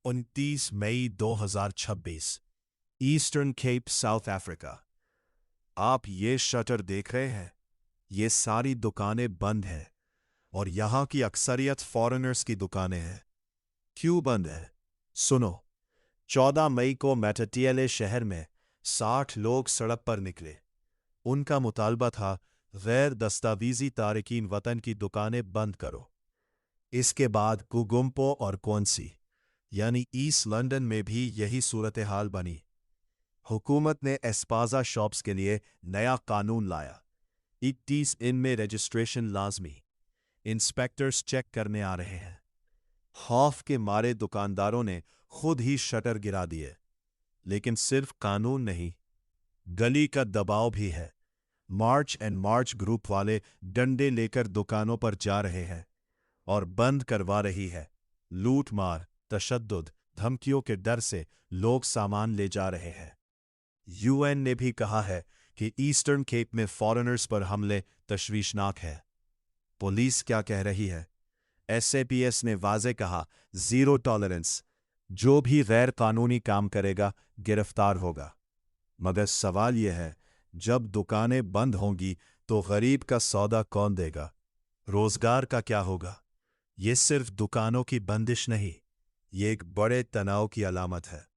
29 मई 2026, Eastern Cape, south Africa. आप ये shutter देख रहे हैं? ये सारी दुकानें बंद हैं और यहाँ की अक्सरियत फॉरेनर्स की दुकानें हैं। क्यों बंद है? सुनो। 14 मई को मैटाटिएले शहर में 60 लोग सड़क पर निकले। उनका मुतालबा था गैर दस्तावेजी तारकीन वतन की दुकानें बंद करो। इसके बाद कुगुम्पो और कोंसी यानी ईस्ट लंदन में भी यही सूरत हाल बनी। हुकूमत ने एस्पाजा शॉप्स के लिए नया कानून लाया। 21 इनमें रजिस्ट्रेशन लाजमी। इंस्पेक्टर्स चेक करने आ रहे हैं। खौफ के मारे दुकानदारों ने खुद ही शटर गिरा दिए। लेकिन सिर्फ कानून नहीं, गली का दबाव भी है। मार्च एंड मार्च ग्रुप वाले डंडे लेकर दुकानों पर जा रहे हैं और बंद करवा रही है। लूट मार, तशद्दुद, धमकियों के डर से लोग सामान ले जा रहे हैं। यूएन ने भी कहा है कि ईस्टर्न केप में फॉरेनर्स पर हमले तशवीशनाक है। पुलिस क्या कह रही है? एसएपीएस ने वाज़े कहा, जीरो टॉलरेंस। जो भी गैर कानूनी काम करेगा गिरफ्तार होगा। मगर सवाल यह है, जब दुकानें बंद होंगी तो गरीब का सौदा कौन देगा? रोजगार का क्या होगा? ये सिर्फ दुकानों की बंदिश नहीं, ये एक बड़े तनाव की अलामत है।